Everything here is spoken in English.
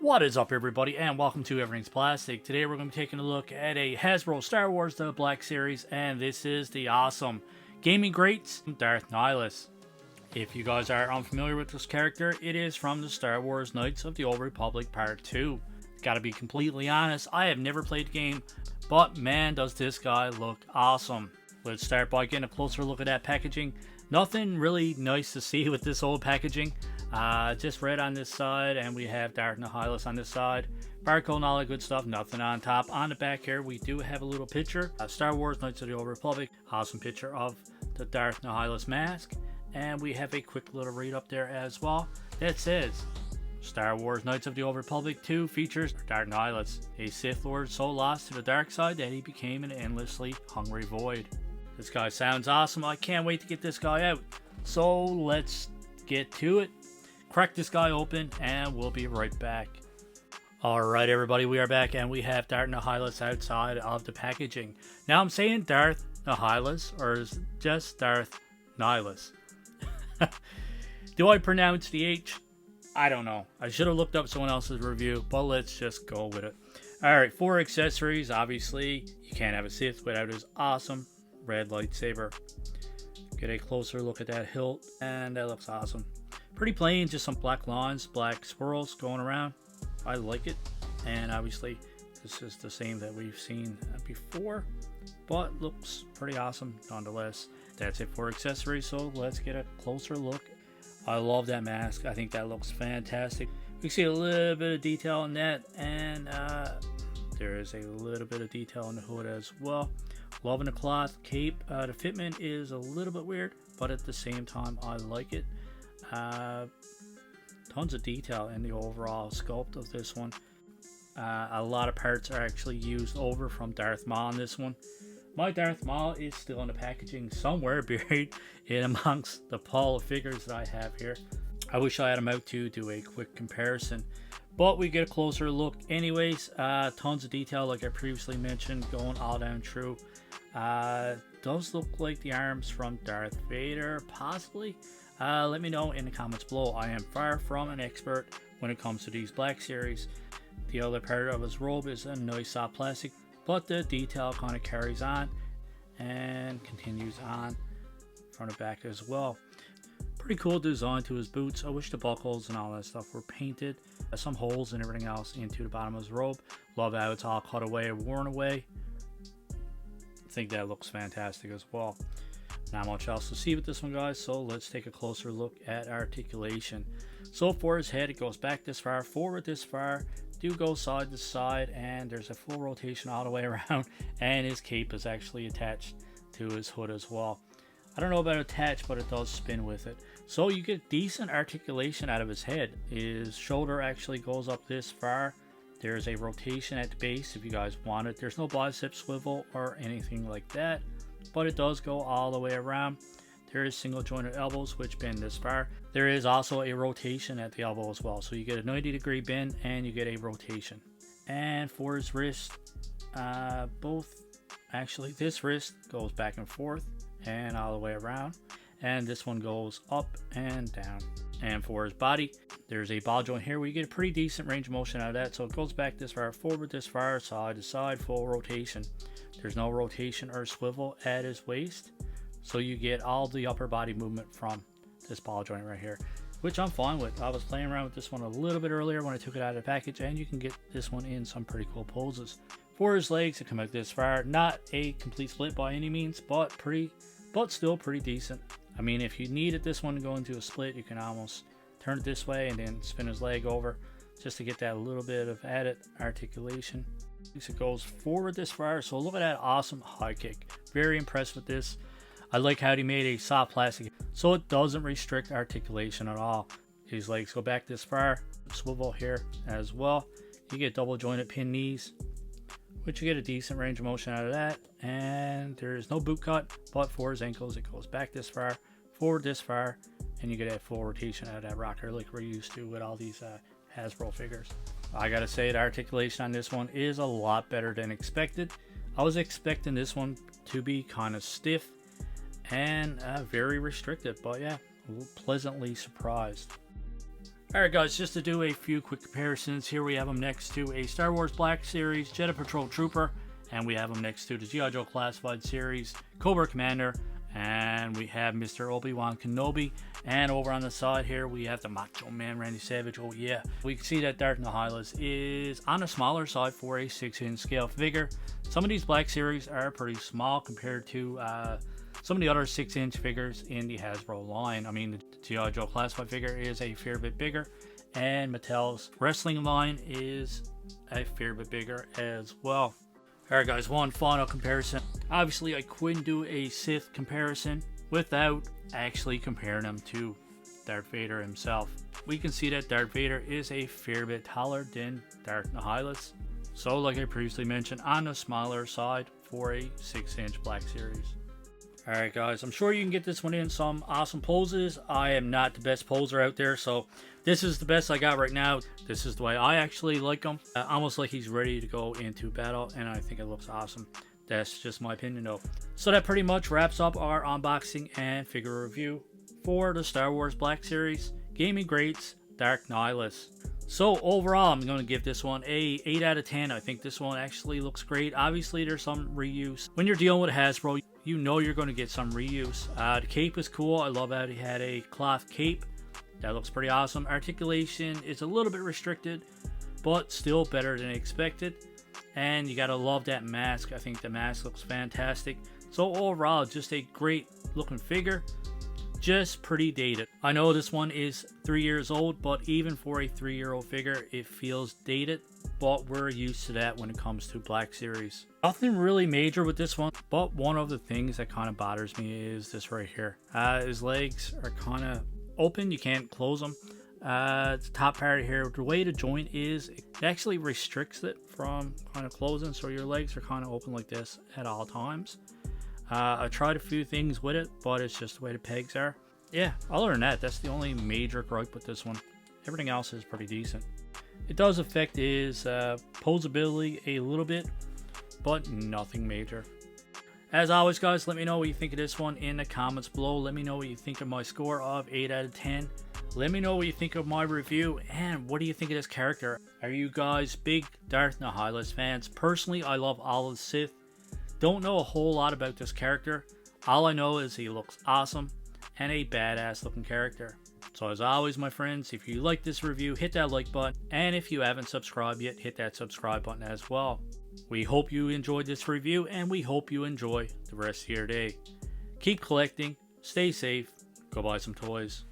What is up, everybody, and welcome to Everything's Plastic. Today we're going to be taking a look at a Hasbro Star Wars The Black Series, and this is the awesome gaming greats Darth Nihilus. If you guys are unfamiliar with this character, it is from the Star Wars Knights of the Old Republic Part 2. Gotta be completely honest, I have never played the game, but man does this guy look awesome. Let's start by getting a closer look at that packaging. Nothing really nice to see with this old packaging. Just red on this side, and we have Darth Nihilus on this side. Barcode and all that good stuff, nothing on top. On the back here, we do have a little picture. Star Wars Knights of the Old Republic. Awesome picture of the Darth Nihilus mask. And we have a quick little read up there as well that says, Star Wars Knights of the Old Republic 2 features Darth Nihilus, a Sith Lord so lost to the dark side that he became an endlessly hungry void. This guy sounds awesome. I can't wait to get this guy out. So let's get to it. Crack this guy open and we'll be right back. Alright everybody, we are back and we have Darth Nihilus outside of the packaging. Now I'm saying Darth Nihilus, or is it just Darth Nihilus? Do I pronounce the H? I don't know. I should have looked up someone else's review, but let's just go with it. Alright, for accessories, obviously you can't have a Sith without his awesome red lightsaber. Get a closer look at that hilt, and that looks awesome. Pretty plain, just some black lines, black swirls going around. I like it, and obviously this is the same that we've seen before, but looks pretty awesome nonetheless. That's it for accessories, so let's get a closer look. I love that mask. I think that looks fantastic. We see a little bit of detail on that, and there is a little bit of detail on the hood as well. Loving the cloth cape. The fitment is a little bit weird, but at the same time I like it. Tons of detail in the overall sculpt of this one. A lot of parts are actually used over from Darth Maul in this one. My Darth Maul is still in the packaging somewhere, buried in amongst the pile of figures that I have here. I wish I had them out to do a quick comparison, but we get a closer look anyways. Tons of detail, like I previously mentioned, going all down through. Does look like the arms from Darth Vader, possibly. Let me know in the comments below. I am far from an expert when it comes to these Black Series. The other part of his robe is a nice soft plastic, but the detail kind of carries on and continues on from the back as well. Pretty cool design to his boots. I wish the buckles and all that stuff were painted. Some holes and everything else into the bottom of his robe. Love how it's all cut away and worn away. I think that looks fantastic as well. Not much else to see with this one, guys, so let's take a closer look at articulation. So for his head, it goes back this far, forward this far, do go side to side, and there's a full rotation all the way around, and his cape is actually attached to his hood as well. I don't know about attached, but it does spin with it. So you get decent articulation out of his head. His shoulder actually goes up this far. There's a rotation at the base if you guys want it. There's no bicep swivel or anything like that, but it does go all the way around. There is single jointed elbows which bend this far. There is also a rotation at the elbow as well, so you get a 90-degree bend and you get a rotation. And for his wrist, this wrist goes back and forth and all the way around, and this one goes up and down. And for his body, there's a ball joint here where you get a pretty decent range of motion out of that. So it goes back this far, forward this far, side to side, full rotation. There's no rotation or swivel at his waist, so you get all the upper body movement from this ball joint right here, which I'm fine with. I was playing around with this one a little bit earlier when I took it out of the package, and you can get this one in some pretty cool poses. For his legs, it come out this far. Not a complete split by any means, but still pretty decent. I mean, if you needed this one to go into a split, you can almost turn it this way and then spin his leg over just to get that little bit of added articulation. It goes forward this far, so look at that awesome high kick. Very impressed with this. I like how he made a soft plastic so it doesn't restrict articulation at all. His legs go back this far, swivel here as well. You get double jointed pin knees, which you get a decent range of motion out of that. And there's no boot cut, but for his ankles it goes back this far, forward this far, and you get a full rotation out of that rocker like we're used to with all these Hasbro figures. I gotta say, the articulation on this one is a lot better than expected. I was expecting this one to be kind of stiff and very restrictive, but yeah, pleasantly surprised. Alright guys, just to do a few quick comparisons, here we have him next to a Star Wars Black Series Jedi Patrol Trooper, and we have him next to the G.I. Joe Classified Series Cobra Commander, and we have Mr. Obi-Wan Kenobi, and over on the side here we have the Macho Man Randy Savage. Oh yeah, we can see that Darth Nihilus is on the smaller side for a 6-inch scale figure. Some of these Black Series are pretty small compared to some of the other 6-inch figures in the Hasbro line. I mean, the G.I. Joe Classified figure is a fair bit bigger, and Mattel's wrestling line is a fair bit bigger as well. Alright guys, one final comparison. Obviously I couldn't do a Sith comparison without actually comparing him to Darth Vader himself. We can see that Darth Vader is a fair bit taller than Darth Nihilus. So like I previously mentioned, on the smaller side for a 6-inch Black Series. Alright guys, I'm sure you can get this one in some awesome poses. I am not the best poser out there, so this is the best I got right now. This is the way I actually like him. Almost like he's ready to go into battle, and I think it looks awesome. That's just my opinion though. So that pretty much wraps up our unboxing and figure review for the Star Wars Black Series Gaming Greats Darth Nihilus. So overall, I'm going to give this one a 8 out of 10. I think this one actually looks great. Obviously, there's some reuse. When you're dealing with Hasbro, you know you're going to get some reuse. The cape is cool. I love how he had a cloth cape. That looks pretty awesome. Articulation is a little bit restricted, but still better than expected. And you got to love that mask. I think the mask looks fantastic. So overall, just a great looking figure. Just pretty dated. I know this one is 3 years old, but even for a 3-year-old figure, it feels dated, but we're used to that when it comes to Black Series. Nothing really major with this one, but one of the things that kind of bothers me is this right here. His legs are kind of open, you can't close them. The top part here, the way the joint is, it actually restricts it from kind of closing, so your legs are kind of open like this at all times. I tried a few things with it, but it's just the way the pegs are. Yeah, other than that, that's the only major gripe with this one. Everything else is pretty decent. It does affect his posability a little bit, but nothing major. As always guys, let me know what you think of this one in the comments below. Let me know what you think of my score of 8 out of 10. Let me know what you think of my review, and what do you think of this character? Are you guys big Darth Nihilus fans? Personally, I love all of the Sith. Don't know a whole lot about this character. All I know is he looks awesome and a badass looking character. So as always my friends, if you like this review, hit that like button, and if you haven't subscribed yet, hit that subscribe button as well. We hope you enjoyed this review, and we hope you enjoy the rest of your day. Keep collecting, stay safe, go buy some toys.